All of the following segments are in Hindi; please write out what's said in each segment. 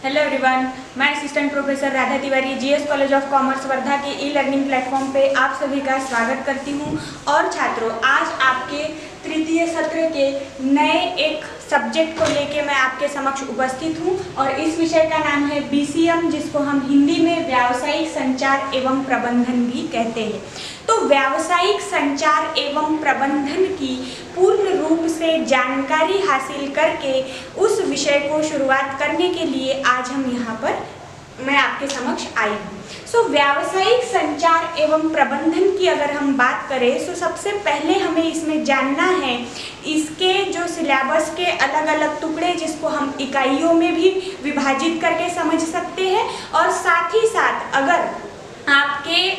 हेलो एवरीवन, मैं assistant professor Radha Tiwari GS college of commerce Wardha के ई लर्निंग प्लेटफॉर्म पे आप सभी का स्वागत करती हूँ। और छात्रों, आज आपके तृतीय सत्र के नए एक सब्जेक्ट को लेके मैं आपके समक्ष उपस्थित हूँ और इस विषय का नाम है बीसीएम, जिसको हम हिंदी में व्यावसायिक संचार एवं प्रबंधन भी कहते हैं। तो व्यावसायिक संचार एवं प्रबंधन की पूर्ण रूप से जानकारी हासिल करके उस विषय को शुरुआत करने के लिए आज हम यहाँ पर मैं आपके समक्ष आई हूँ। व्यावसायिक संचार एवं प्रबंधन की अगर हम बात करें तो सबसे पहले हमें इसमें जानना है इसके जो सिलेबस के अलग अलग टुकड़े, जिसको हम इकाइयों में भी विभाजित करके समझ सकते हैं। और साथ ही साथ अगर आपके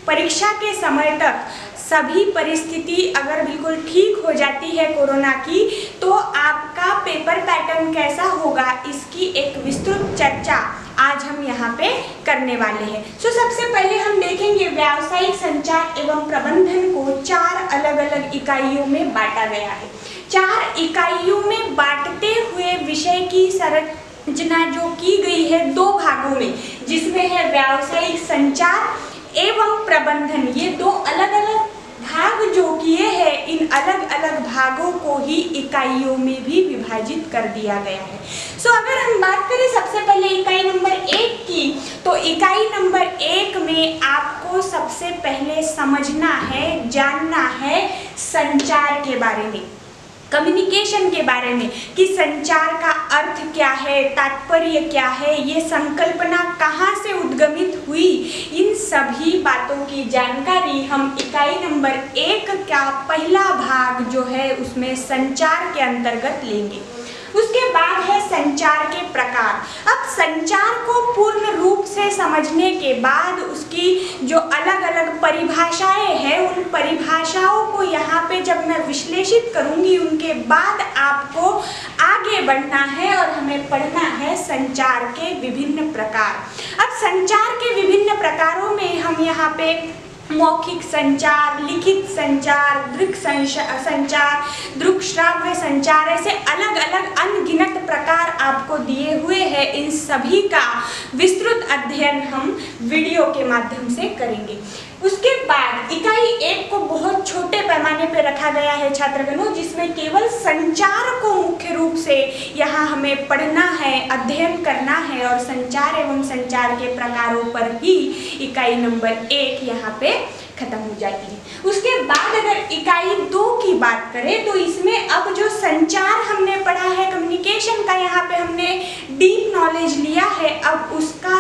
परीक्षा के समय तक सभी परिस्थिति अगर बिल्कुल ठीक हो जाती है कोरोना की, तो आपका पेपर पैटर्न कैसा होगा, इसकी एक विस्तृत चर्चा आज हम यहाँ पे करने वाले हैं। सबसे पहले हम देखेंगे व्यावसायिक संचार एवं प्रबंधन को 4 अलग अलग इकाइयों में बांटा गया है। 4 इकाइयों में बांटते हुए विषय की संरचना जो की गई है 2 भागों में, जिसमें है व्यावसायिक संचार एवं प्रबंधन। ये 2 अलग अलग भाग जो किए हैं, इन अलग अलग भागों को ही इकाइयों में भी विभाजित कर दिया गया है। अगर हम बात करें सबसे पहले इकाई नंबर 1 की, तो इकाई नंबर 1 में आपको सबसे पहले समझना है, जानना है संचार के बारे में, कम्युनिकेशन के बारे में, कि संचार का अर्थ क्या है, तात्पर्य क्या है, ये संकल्पना कहाँ से उद्गमित हुई, इन सभी बातों की जानकारी हम इकाई नंबर 1 का पहला भाग जो है उसमें संचार के अंतर्गत लेंगे। उसके बाद है संचार के प्रकार। अब संचार को पूर्ण रूप से समझने के बाद उसकी जो अलग अलग परिभाषाएं हैं, उन परिभाषाओं को यहाँ पे जब मैं विश्लेषित करूँगी, उनके बाद आपको आगे बढ़ना है और हमें पढ़ना है संचार के विभिन्न प्रकार। अब संचार के विभिन्न प्रकारों में हम यहाँ पे मौखिक संचार, लिखित संचार, दृक संचार, दृक श्राव्य संचार, ऐसे अलग अलग अनगिनत प्रकार आपको दिए हुए हैं। इन सभी का विस्तृत अध्ययन हम वीडियो के माध्यम से करेंगे। उसके बाद इकाई 1 को बहुत छोटे पैमाने पर रखा गया है छात्रगणों, जिसमें केवल संचार को मुख्य रूप से यहाँ हमें पढ़ना है, अध्ययन करना है, और संचार एवं संचार के प्रकारों पर ही इकाई नंबर 1 यहाँ पे खत्म हो जाती है। उसके बाद अगर इकाई 2 की बात करें, तो इसमें अब जो संचार हमने पढ़ा है, कम्युनिकेशन का यहाँ पे हमने डीप नॉलेज लिया है, अब उसका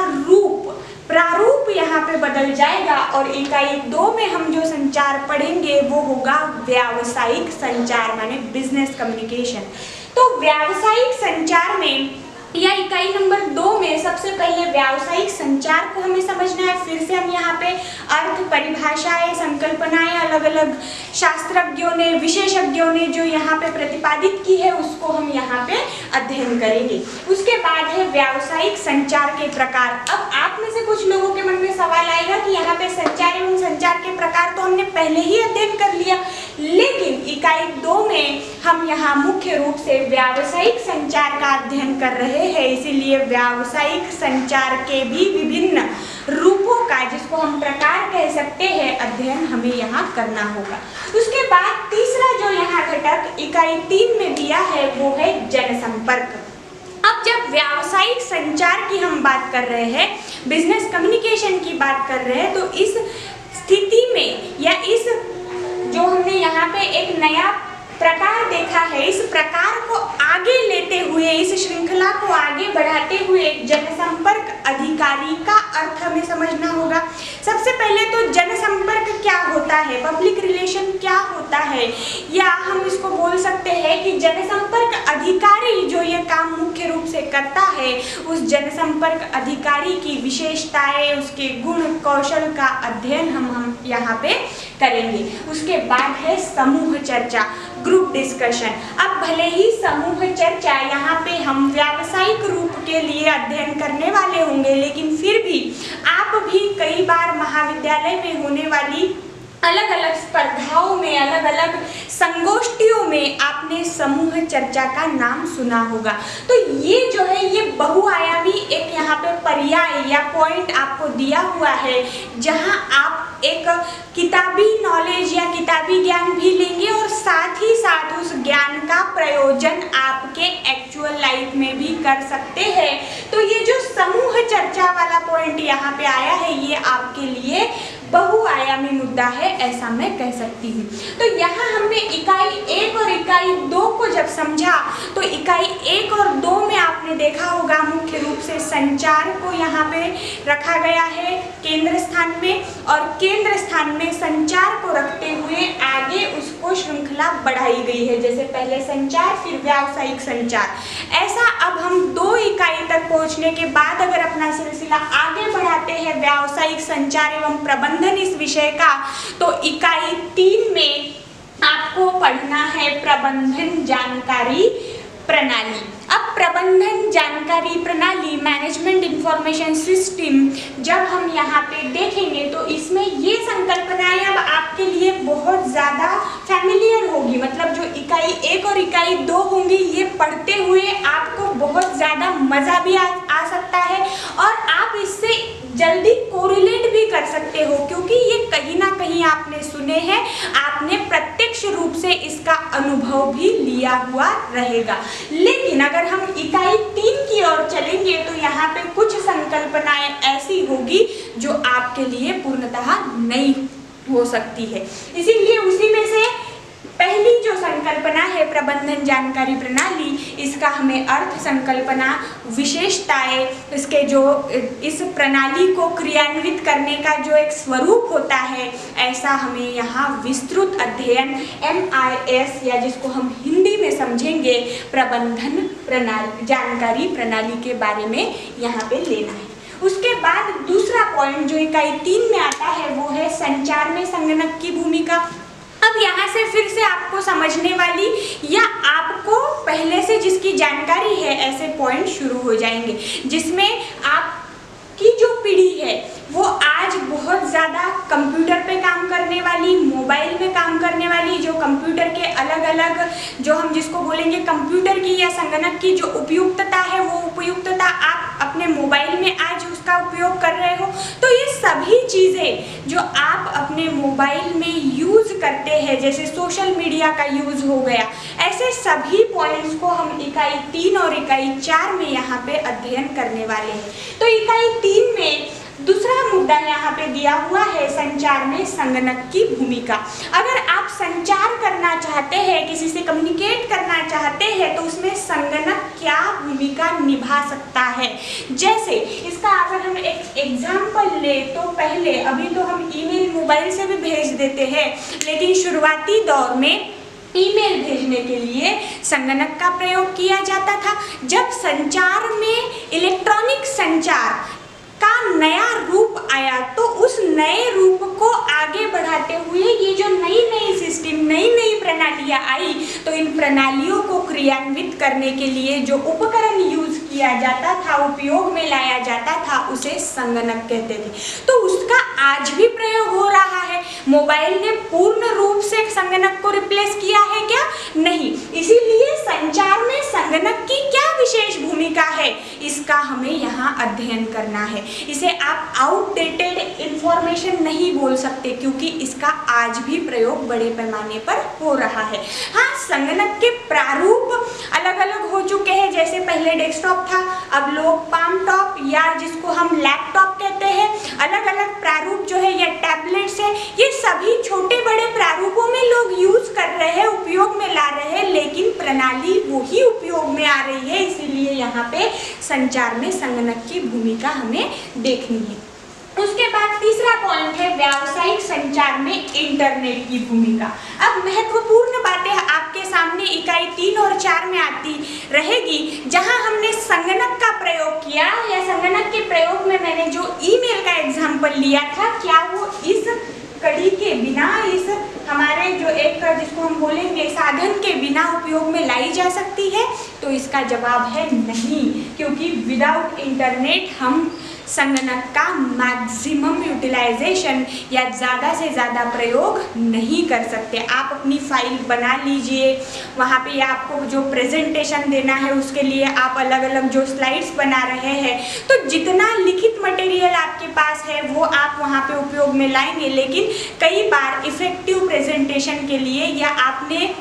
प्रारूप यहाँ पे बदल जाएगा और इकाई 2 में हम जो संचार पढ़ेंगे वो होगा व्यावसायिक संचार, माने बिजनेस कम्युनिकेशन। तो व्यावसायिक संचार में या इकाई नंबर 2 में सबसे पहले व्यावसायिक संचार को हमें समझना है। फिर से हम यहाँ पे अर्थ, परिभाषाएं, संकल्पनाएं अलग अलग शास्त्रज्ञों ने, विशेषज्ञों ने जो यहाँ पे प्रतिपादित की है, उसको हम यहाँ पे अध्ययन करेंगे। उसके बाद है व्यावसायिक संचार के प्रकार। अब आप में से कुछ लोगों के मन में सवाल आएगा कि यहाँ पे संचार एवं संचार के प्रकार तो हमने पहले ही अध्ययन कर लिया, लेकिन इकाई 2 में हम यहाँ मुख्य रूप से व्यावसायिक संचार का अध्ययन कर रहे हैं, इसीलिए व्यावसायिक संचार के भी विभिन्न रूपों का, जिसको हम प्रकार कह सकते हैं, अध्ययन हमें यहाँ करना होगा। उसके बाद तीसरा जो यहाँ घटक इकाई 3 में दिया है वो है जनसंपर्क। अब जब व्यावसायिक संचार की हम बात कर रहे हैं, बिजनेस कम्युनिकेशन की बात कर रहे हैं, तो इस स्थिति में या इस जो हमने यहाँ पे एक नया प्रकार देखा है, इस प्रकार को आगे लेते हुए, इस श्रृंखला को आगे बढ़ाते हुए जनसंपर्क अधिकारी का अर्थ हमें समझना होगा। सबसे पहले तो जनसंपर्क क्या होता है, पब्लिक रिलेशन क्या होता है, या हम इसको बोल सकते हैं कि जनसंपर्क अधिकारी जो ये काम मुख्य रूप से करता है, उस जनसंपर्क अधिकारी की विशेषताएं, उसके गुण कौशल का अध्ययन हम यहाँ पे करेंगे। उसके बाद है समूह चर्चा, ग्रुप डिस्कशन। अब भले ही समूह चर्चा यहाँ पे हम व्यावसायिक रूप के लिए अध्ययन करने वाले होंगे, लेकिन फिर भी आप भी कई बार महाविद्यालय में होने वाली अलग अलग स्पर्धाओं में, अलग अलग संगोष्ठियों में आपने समूह चर्चा का नाम सुना होगा। तो ये जो है ये बहुआयामी एक यहाँ पे पर्याय या पॉइंट आपको दिया हुआ है, जहाँ आप एक किताबी नॉलेज या किताबी ज्ञान भी लेंगे और साथ ही साथ उस ज्ञान का प्रयोजन आपके एक्चुअल लाइफ में भी कर सकते हैं। तो ये जो समूह चर्चा वाला पॉइंट यहाँ पे आया है, ये आपके लिए बहुआयामी मुद्दा है, ऐसा मैं कह सकती हूँ। तो यहाँ हमने इकाई 1 और इकाई 2 को जब समझा, तो इकाई 1 और 2 में आपने देखा होगा मुख्य रूप से संचार को यहाँ पे रखा गया है केंद्र स्थान में, और केंद्र स्थान में संचार को रखते हुए आगे उसको श्रृंखला बढ़ाई गई है, जैसे पहले संचार फिर व्यावसायिक संचार। ऐसा अब हम 2 इकाई तक पहुँचने के बाद अगर अपना सिलसिला आगे बढ़ाते हैं व्यावसायिक संचार एवं प्रबंधन इस विषय का, तो इकाई 3 में आपको पढ़ना है प्रबंधन जानकारी प्रणाली। अब प्रबंधन जानकारी प्रणाली, मैनेजमेंट इंफॉर्मेशन सिस्टम, जब हम यहाँ पे देखेंगे तो इसमें ये संकल्पनाएं अब आपके लिए बहुत ज़्यादा फैमिलियर होगी। मतलब जो इकाई 1 और इकाई 2 होंगी, ये पढ़ते हुए आपको बहुत ज़्यादा मज़ा भी आ सकता है और आप इससे जल्दी कोरिलेट भी कर सकते हो, क्योंकि ये कहीं ना कहीं आपने सुने हैं, आपने प्रत्यक्ष रूप से इसका अनुभव भी लिया हुआ रहेगा। लेकिन अगर हम इकाई 3 की ओर चलेंगे तो यहाँ पे कुछ संकल्पनाएं ऐसी होगी जो आपके लिए पूर्णतः नई हो सकती है। इसीलिए उसी में से पहली जो संकल्पना है प्रबंधन जानकारी प्रणाली, इसका हमें अर्थ, संकल्पना, विशेषताएं, इसके जो इस प्रणाली को क्रियान्वित करने का जो एक स्वरूप होता है, ऐसा हमें यहाँ विस्तृत अध्ययन MIS या जिसको हम हिंदी में समझेंगे प्रबंधन प्रणाली जानकारी प्रणाली के बारे में यहाँ पे लेना है। उसके बाद दूसरा पॉइंट जो इकाई 3 में आता है वो है संचार में संगणक की भूमिका। अब यहाँ से फिर से आपको समझने वाली या आपको पहले से जिसकी जानकारी है ऐसे पॉइंट शुरू हो जाएंगे, जिसमें आपकी जो पीढ़ी है वो आज बहुत ज़्यादा कंप्यूटर पे काम करने वाली, मोबाइल पे काम करने वाली, जो कंप्यूटर के अलग अलग जो हम जिसको बोलेंगे कंप्यूटर की या संगणक की जो उपयुक्तता है, वो उपयुक्तता आप अपने मोबाइल में आज उसका उपयोग कर रहे हो। तो ये सभी चीज़ें जो आप अपने मोबाइल में यूज़ करते हैं, जैसे सोशल मीडिया का यूज़ हो गया, ऐसे सभी पॉइंट्स को हम इकाई 3 और इकाई 4 में यहाँ पे अध्ययन करने वाले हैं। तो इकाई 3 में दूसरा मुद्दा यहाँ पे दिया हुआ है संचार में संगणक की भूमिका। अगर आप संचार करना चाहते हैं, किसी से कम्युनिकेट करना चाहते हैं, तो उसमें संगणक क्या भूमिका निभा सकता है। जैसे इसका अगर हम एक एग्जाम्पल ले तो पहले, अभी तो हम ईमेल मोबाइल से भी भेज देते हैं, लेकिन शुरुआती दौर में ईमेल भेजने के लिए संगणक का प्रयोग किया जाता था। जब संचार में इलेक्ट्रॉनिक संचार का नया रूप आया, तो उस नए रूप को आगे बढ़ाते हुए ये जो नई नई सिस्टम, नई नई प्रणालियाँ आई, तो इन प्रणालियों को क्रियान्वित करने के लिए जो उपकरण यूज किया जाता था, उपयोग में लाया जाता था, उसे संगणक कहते थे। तो उसका आज भी प्रयोग हो रहा है। मोबाइल ने पूर्ण रूप से संगणक को रिप्लेस किया है क्या? नहीं। इसीलिए संचार में संगणक की क्या विशेष भूमिका है, इसका हमें यहाँ अध्ययन करना है। इसे आप आउटडेटेड इंफॉर्मेशन नहीं बोल सकते, क्योंकि इसका आज भी प्रयोग बड़े पैमाने पर हो रहा है। हाँ, संगणक के प्रारूप अलग अलग हो चुके हैं। जैसे पहले डेस्कटॉप था, अब लोग पाम टॉप या जिसको हम लैपटॉप कहते हैं, अलग अलग प्रारूप जो है, या टैबलेट्स है, ये सभी छोटे बड़े प्रारूपों में लोग यूज कर रहे हैं, उपयोग में ला रहे हैं, लेकिन प्रणाली वही उपयोग में आ रही है। इसीलिए यहाँ पे संचार में संगणक की भूमिका हमें देखनी है। उसके बाद तीसरा पॉइंट है व्यावसायिक संचार में इंटरनेट की भूमिका। अब महत्वपूर्ण बातें आपके सामने इकाई 3 और 4 में आती रहेगी, जहां हमने संगणक का प्रयोग किया, या संगणक के प्रयोग में मैंने जो ईमेल का एग्जाम्पल लिया था, क्या वो इस कड़ी के बिना, इस हमारे जो एक एक जिसको हम बोलेंगे साधन के बिना उपयोग में लाई जा सकती है, तो इसका जवाब है नहीं, क्योंकि विदाउट इंटरनेट हम संगणक का मैक्सिमम यूटिलाइजेशन या ज़्यादा से ज़्यादा प्रयोग नहीं कर सकते। आप अपनी फाइल बना लीजिए, वहाँ पे आपको जो प्रेजेंटेशन देना है उसके लिए आप अलग अलग जो स्लाइड्स बना रहे हैं, तो जितना लिखित मटेरियल आपके पास है वो आप वहाँ पे उपयोग में लाएंगे, लेकिन कई बार इफेक्टिव प्रेजेंटेशन के लिए या आपने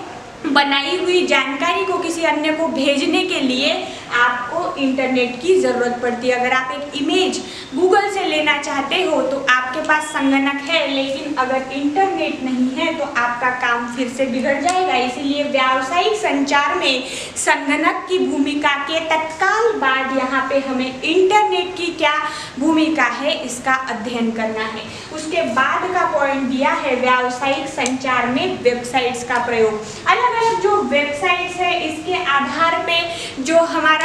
बनाई हुई जानकारी को किसी अन्य को भेजने के लिए आपको इंटरनेट की ज़रूरत पड़ती है। अगर आप एक इमेज गूगल से लेना चाहते हो तो आपके पास संगणक है, लेकिन अगर इंटरनेट नहीं है तो आपका काम फिर से बिगड़ जाएगा। इसीलिए व्यावसायिक संचार में संगणक की भूमिका के तत्काल बाद यहाँ पे हमें इंटरनेट की क्या भूमिका है इसका अध्ययन करना है। उसके बाद का पॉइंट दिया है व्यावसायिक संचार में वेबसाइट्स का प्रयोग। अलग अलग जो वेबसाइट्स है इसके आधार पे जो हमारा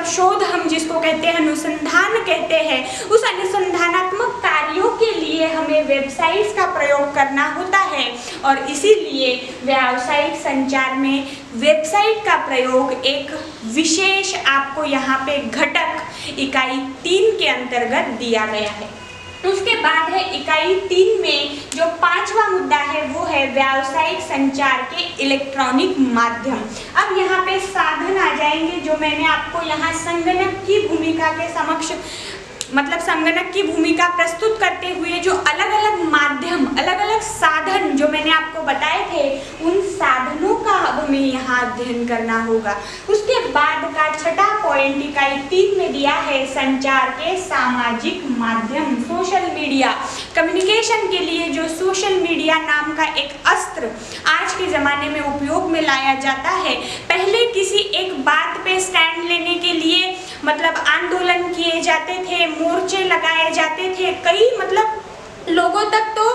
शोध हम जिसको कहते हैं, अनुसंधान कहते हैं, उस अनुसंधानात्मक कार्यों के लिए हमें वेबसाइट्स का प्रयोग करना होता है, और इसीलिए व्यावसायिक संचार में वेबसाइट का प्रयोग एक विशेष आपको यहाँ पे घटक इकाई 3 के अंतर्गत दिया गया है। उसके बाद है इकाई 3 में जो 5वां मुद्दा है वो है व्यावसायिक संचार के इलेक्ट्रॉनिक माध्यम। अब यहाँ पे साधन आ जाएंगे जो मैंने आपको यहाँ संगणक की भूमिका के समक्ष संगणक की भूमिका प्रस्तुत करते हुए जो अलग अलग माध्यम, अलग अलग साधन जो मैंने आपको बताए थे, उन साधनों का अब हमें यहाँ अध्ययन करना होगा। उसके बाद का 6ठा पॉइंट इकाई 3 में दिया है संचार के सामाजिक माध्यम, सोशल मीडिया। कम्युनिकेशन के लिए जो सोशल मीडिया नाम का एक अस्त्र आज के ज़माने में उपयोग में लाया जाता है, पहले किसी एक बात पे स्टैंड लेने के लिए आंदोलन किए जाते थे, मोर्चे लगाए जाते थे, कई लोगों तक तो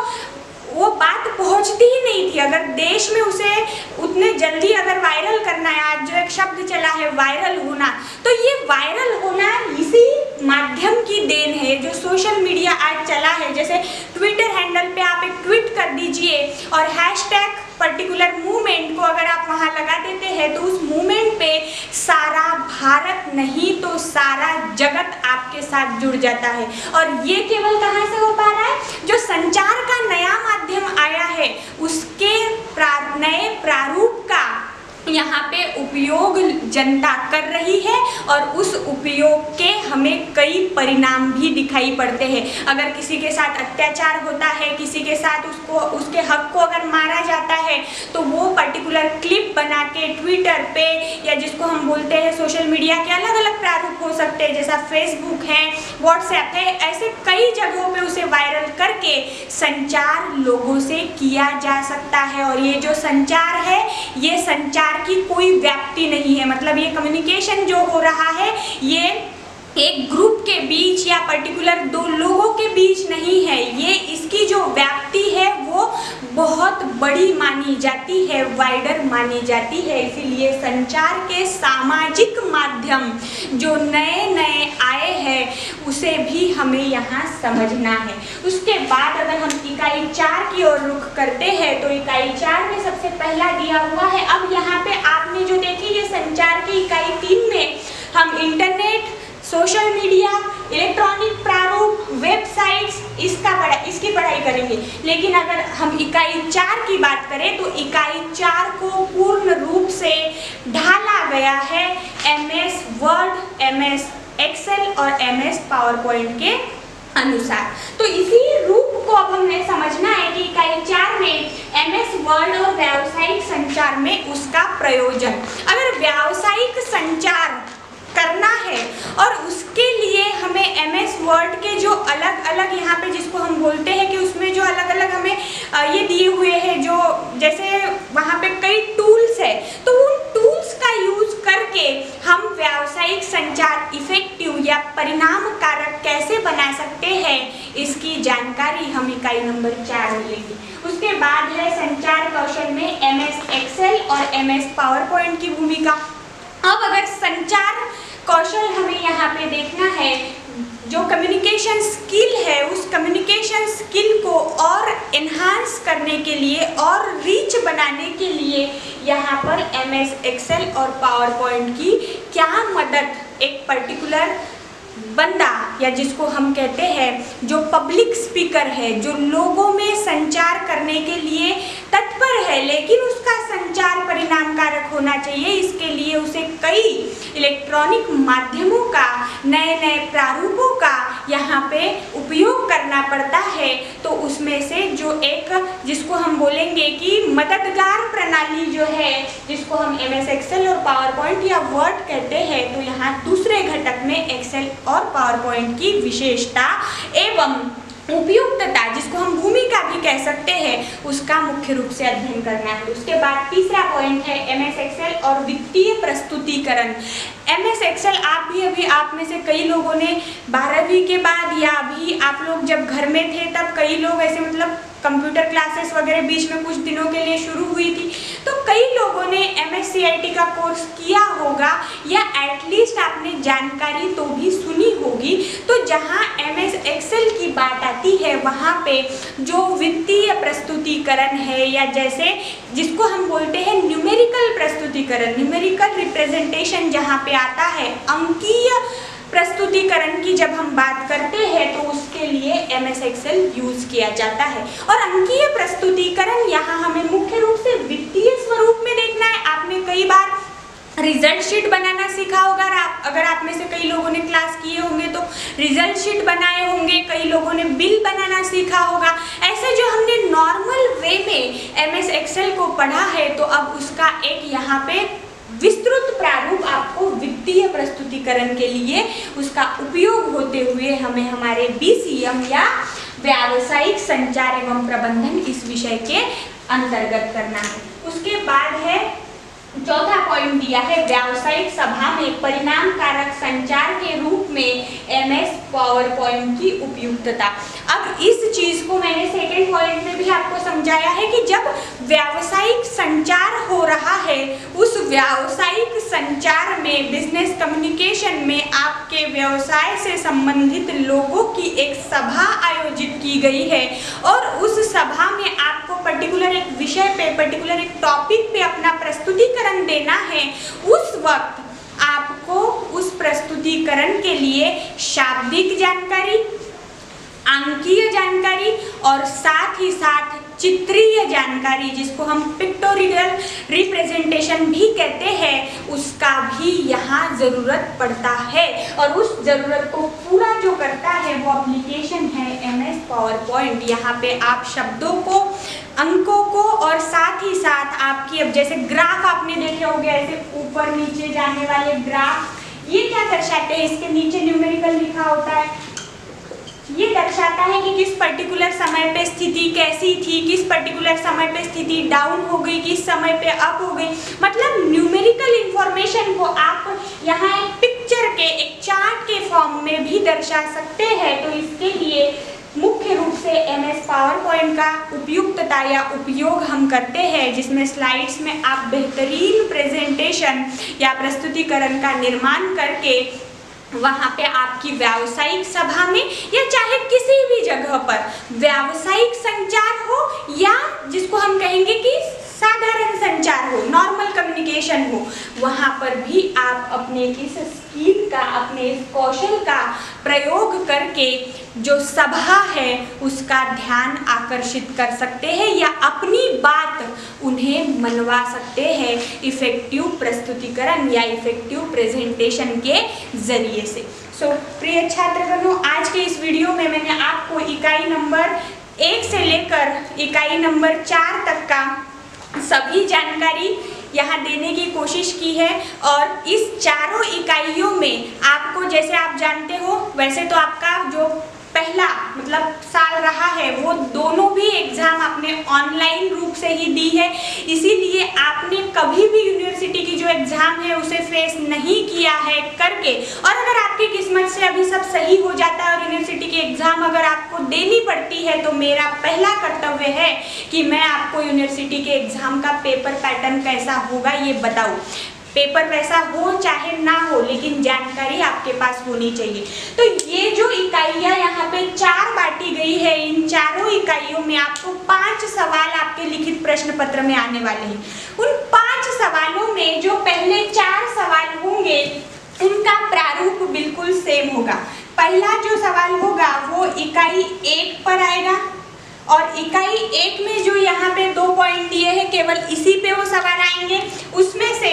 वो बात पहुंचती ही नहीं थी। अगर देश में उसे उतने जल्दी अगर वायरल करना है, आज जो एक शब्द चला है वायरल होना, तो ये वायरल होना इसी माध्यम की देन है जो सोशल मीडिया आज चला है। जैसे ट्विटर हैंडल पे आप एक ट्वीट कर दीजिए और हैशटैग पर्टिकुलर मूवमेंट को अगर आप वहाँ लगा देते हैं तो उस मूवमेंट पे सारा भारत नहीं तो सारा जगत आपके साथ जुड़ जाता है। और ये केवल कहाँ से हो पा रहा है? जो संचार का नया माध्यम आया है उसके नए प्रारूप का यहाँ पे उपयोग जनता कर रही है, और उस उपयोग के हमें कई परिणाम भी दिखाई पड़ते हैं। अगर किसी के साथ अत्याचार होता है, किसी के साथ उसके हक को अगर मारा जाता है, तो वो पर्टिकुलर क्लिप बना के ट्विटर पे या जिसको हम बोलते हैं सोशल मीडिया के अलग अलग प्रारूप हो सकते हैं, जैसा फेसबुक है, व्हाट्सएप है, ऐसे कई जगहों पे उसे वायरल करके संचार लोगों से किया जा सकता है। और ये जो संचार है, ये संचार की कोई व्याप्ति नहीं है। ये कम्युनिकेशन जो हो रहा है ये एक ग्रुप के बीच या पर्टिकुलर 2 लोगों के बीच नहीं है, ये इसकी जो व्याप्ति है वो बहुत बड़ी मानी जाती है, वाइडर मानी जाती है। इसीलिए संचार के सामाजिक माध्यम जो नए नए आए हैं उसे भी हमें यहाँ समझना है। उसके बाद अगर हम इकाई 4 की ओर रुख करते हैं तो इकाई 4 में सबसे पहला दिया हुआ है। अब यहाँ पे आपने जो देखी ये संचार की इकाई 3 में हम इंटरनेट, सोशल मीडिया, इलेक्ट्रॉनिक प्रारूप, वेबसाइट्स इसकी पढ़ाई करेंगे। लेकिन अगर हम इकाई 4 की बात करें तो इकाई 4 को पूर्ण रूप से ढाला गया है MS वर्ड, MS एक्सेल और MS पावर पॉइंट के अनुसार। तो इसी रूप को अब हमें समझना है कि इकाई 4 में MS वर्ड और व्यावसायिक संचार में उसका प्रयोजन। अगर व्यावसायिक संचार करना है और उसके लिए हमें MS वर्ड के जो अलग अलग यहाँ पे जिसको हम बोलते हैं कि उसमें जो अलग अलग हमें ये दिए हुए हैं, जो जैसे वहाँ पे कई टूल्स है, तो उन टूल्स का यूज करके हम व्यावसायिक संचार इफेक्टिव या परिणाम कारक कैसे बना सकते हैं इसकी जानकारी हम इकाई नंबर 4 में लेंगे। उसके बाद है संचार कौशल में MS एक्सेल और MS पावर पॉइंट की भूमिका। अब अगर संचार कौशल हमें यहाँ पे देखना है, जो कम्युनिकेशन स्किल है उस कम्युनिकेशन स्किल को और एनहांस करने के लिए और रीच बनाने के लिए यहाँ पर MS एक्सेल और पावर पॉइंट की क्या मदद एक पर्टिकुलर बंदा या जिसको हम कहते हैं जो पब्लिक स्पीकर है, जो लोगों में संचार करने के लिए तत्पर है, लेकिन उसका संचार परिणामकारक होना चाहिए, इसके लिए उसे कई इलेक्ट्रॉनिक माध्यमों का, नए नए प्रारूपों का यहाँ पे उपयोग करना पड़ता है। तो उसमें से जो एक जिसको हम बोलेंगे कि मददगार प्रणाली जो है, जिसको हम MS एक्सेल और पावर पॉइंट या वर्ड कहते हैं, तो यहाँ दूसरे घटक में एक्सेल और पावर पॉइंट की विशेषता एवं उपयुक्तता, जिसको हम भूमिका भी कह सकते हैं, उसका मुख्य रूप से अध्ययन करना है। उसके बाद तीसरा पॉइंट है MS एक्सेल और वित्तीय प्रस्तुतिकरण। MS एक्सेल आप में से कई लोगों ने 12वीं के बाद या अभी आप लोग जब घर में थे तब कई लोग ऐसे मतलब कंप्यूटर क्लासेस वगैरह बीच में कुछ दिनों के लिए शुरू हुई थी, तो कई लोगों ने MSCIT का कोर्स किया होगा या एटलीस्ट आपने जानकारी तो भी सुनी होगी। तो जहाँ MS एक्सेल की बात आती है वहाँ पे जो वित्तीय प्रस्तुतिकरण है या जैसे जिसको हम बोलते हैं न्यूमेरिकल प्रस्तुतिकरण, न्यूमेरिकल रिप्रेजेंटेशन जहाँ पे आता है, अंकीय प्रस्तुतिकरण की जब हम बात करते हैं तो उसके लिए MS एक्सेल यूज किया जाता है। और अंकीय प्रस्तुतिकरण यहाँ हमें मुख्य रूप से वित्तीय स्वरूप में देखना है। आपने कई बार रिजल्ट शीट बनाना सीखा होगा, अगर आप में से कई लोगों ने क्लास किए होंगे तो रिजल्ट शीट बनाए होंगे, कई लोगों ने बिल बनाना सीखा होगा। ऐसे जो हमने नॉर्मल वे में MS एक्सेल को पढ़ा है, तो अब उसका एक यहाँ पे विस्तृत प्रारूप आपको वित्तीय प्रस्तुतिकरण के लिए उसका उपयोग होते हुए हमें हमारे BCM या व्यावसायिक संचार एवं प्रबंधन इस विषय के अंतर्गत करना है। उसके बाद है चौथा पॉइंट दिया है व्यावसायिक सभा में परिणामकारक संचार के रूप में MS पावर पॉइंट की उपयुक्तता। अब इस चीज को मैंने सेकेंड पॉइंट में भी आपको समझाया है कि जब व्यावसायिक संचार हो रहा है, उस व्यावसायिक संचार में बिजनेस कम्युनिकेशन में आपके व्यवसाय से संबंधित लोगों की एक सभा आयोजित की गई है और उस सभा में आपको पर्टिकुलर एक विषय पे, पर्टिकुलर एक टॉपिक पे अपना प्रस्तुतिकरण देना है। उस वक्त आपको उस प्रस्तुतिकरण के लिए शाब्दिक जानकारी, अंकीय जानकारी और साथ ही साथ चित्रीय जानकारी, जिसको हम पिक्टोरियल रिप्रेजेंटेशन भी कहते हैं, उसका भी यहाँ ज़रूरत पड़ता है। और उस ज़रूरत को पूरा जो करता है वो एप्लीकेशन है MS पावर पॉइंट। यहाँ पे आप शब्दों को, अंकों को और साथ ही साथ आपकी, अब जैसे ग्राफ आपने देखे होंगे, ऐसे ऊपर नीचे जाने वाले ग्राफ, ये क्या दर्शाते हैं? इसके नीचे न्यूमेरिकल लिखा होता है, ये दर्शाता है कि किस पर्टिकुलर समय पे स्थिति कैसी थी, किस पर्टिकुलर समय पे स्थिति डाउन हो गई, किस समय पे अप हो गई। मतलब न्यूमेरिकल इंफॉर्मेशन को आप यहाँ एक पिक्चर के, एक चार्ट के फॉर्म में भी दर्शा सकते हैं। तो इसके लिए मुख्य रूप से MS पावर पॉइंट का उपयुक्तता या उपयोग हम करते हैं, जिसमें स्लाइड्स में आप बेहतरीन प्रेजेंटेशन या प्रस्तुतिकरण का निर्माण करके वहाँ पे आपकी व्यावसायिक सभा में या चाहे किसी भी जगह पर व्यावसायिक संचार हो या जिसको हम कहेंगे कि साधारण संचार हो, नॉर्मल कम्युनिकेशन हो, वहाँ पर भी आप अपने इस स्किल का, अपने इस कौशल का प्रयोग करके जो सभा है उसका ध्यान आकर्षित कर सकते हैं या अपनी बात उन्हें मनवा सकते हैं इफेक्टिव प्रस्तुतिकरण या इफेक्टिव प्रेजेंटेशन के जरिए से। प्रिय छात्रगणों, आज के इस वीडियो में मैंने आपको इकाई नंबर 1 से लेकर इकाई नंबर 4 तक का सभी जानकारी यहाँ देने की कोशिश की है। और इस चारों इकाइयों में आपको, जैसे आप जानते हो, वैसे तो आपका जो पहला मतलब साल रहा है वो दोनों भी एग्जाम आपने ऑनलाइन रूप से ही दी है, इसीलिए आपने कभी भी यूनिवर्सिटी की जो एग्जाम है उसे फेस नहीं किया है करके। और अगर आपकी किस्मत से अभी सब सही हो जाता है और यूनिवर्सिटी की एग्जाम अगर आपको देनी पड़ती है, तो मेरा पहला कर्तव्य है कि मैं आपको यूनिवर्सिटी के एग्जाम का पेपर पैटर्न कैसा होगा ये बताऊं। पेपर वैसा हो चाहे ना हो, लेकिन जानकारी आपके पास होनी चाहिए। तो ये जो इकाइयाँ यहाँ पे 4 बांटी गई है, इन चारों इकाइयों में आपको 5 सवाल आपके लिखित प्रश्न पत्र में आने वाले हैं। उन 5 सवालों में जो पहले 4 सवाल होंगे उनका प्रारूप बिल्कुल सेम होगा। पहला जो सवाल होगा वो इकाई 1 पर आएगा और इकाई 1 में जो यहाँ पे 2 पॉइंट दिए हैं केवल इसी पे वो सवाल आएंगे। उसमें से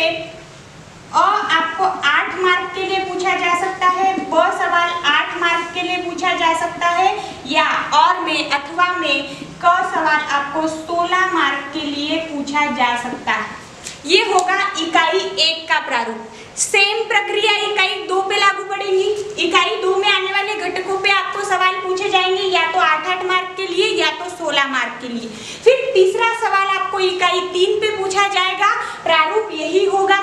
आपको 8 मार्क के लिए पूछा जा सकता है, ब सवाल 8 मार्क के लिए पूछा जा सकता है, या और में अथवा में क सवाल आपको 16 मार्क के लिए पूछा जा सकता है। ये होगा इकाई 1 का प्रारूप। सेम प्रक्रिया इकाई 2 पे लागू पड़ेगी। इकाई 2 में आने वाले घटकों पे आपको सवाल पूछे जाएंगे या तो 8-8 मार्क के लिए या तो 16 मार्क के लिए। फिर तीसरा सवाल आपको इकाई 3 पे पूछा जाएगा। प्रारूप यही होगा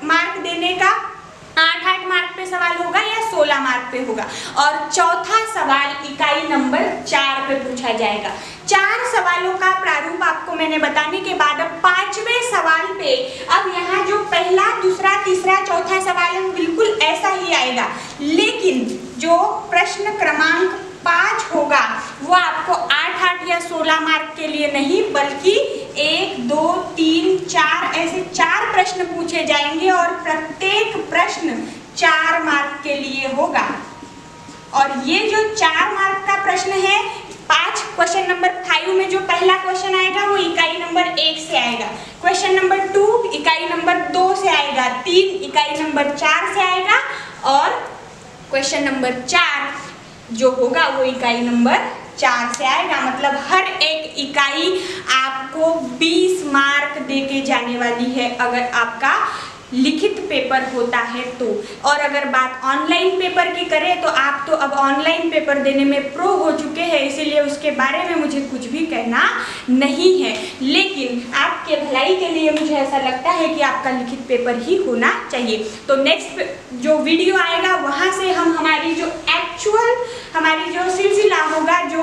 मार्क देने का, 8-8 मार्क पे सवाल होगा या 16 मार्क पे होगा। और चौथा सवाल इकाई नंबर 4 पे पूछा जाएगा। 4 सवालों का प्रारूप आपको मैंने बताने के बाद अब 5वें सवाल पे अब यहाँ जो पहला, दूसरा, तीसरा, चौथा सवाल है बिल्कुल ऐसा ही आएगा, लेकिन जो प्रश्न क्रमांक 5 होगा वो आपको 8-8 या 16 मार्क के लिए नहीं बल्कि 1, 2, 3, 4 ऐसे 4 प्रश्न पूछे जाएंगे और प्रत्येक प्रश्न 4 मार्क के लिए होगा। और ये जो 4 मार्क का प्रश्न है, 5 क्वेश्चन नंबर 5 में जो पहला क्वेश्चन आएगा वो इकाई नंबर 1 से आएगा, क्वेश्चन नंबर 2 इकाई नंबर 2 से आएगा, 3 इकाई नंबर 4 से आएगा और क्वेश्चन नंबर 4 जो होगा वो इकाई नंबर 4 से आएगा। मतलब हर एक इकाई आपको 20 मार्क देके जाने वाली है अगर आपका लिखित पेपर होता है तो। और अगर बात ऑनलाइन पेपर की करें तो आप तो अब ऑनलाइन पेपर देने में प्रो हो चुके हैं, इसीलिए उसके बारे में मुझे कुछ भी कहना नहीं है, लेकिन आपके भलाई के लिए मुझे ऐसा लगता है कि आपका लिखित पेपर ही होना चाहिए। तो नेक्स्ट जो वीडियो आएगा वहाँ से हम हमारी जो हमारी जो सिलसिला होगा, जो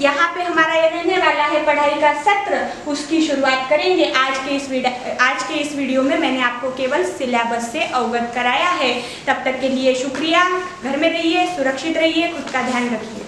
यहाँ पे हमारा ये रहने वाला है पढ़ाई का सत्र, उसकी शुरुआत करेंगे। आज के इस वीडियो में मैंने आपको केवल सिलेबस से अवगत कराया है। तब तक के लिए शुक्रिया। घर में रहिए, सुरक्षित रहिए, खुद का ध्यान रखिए।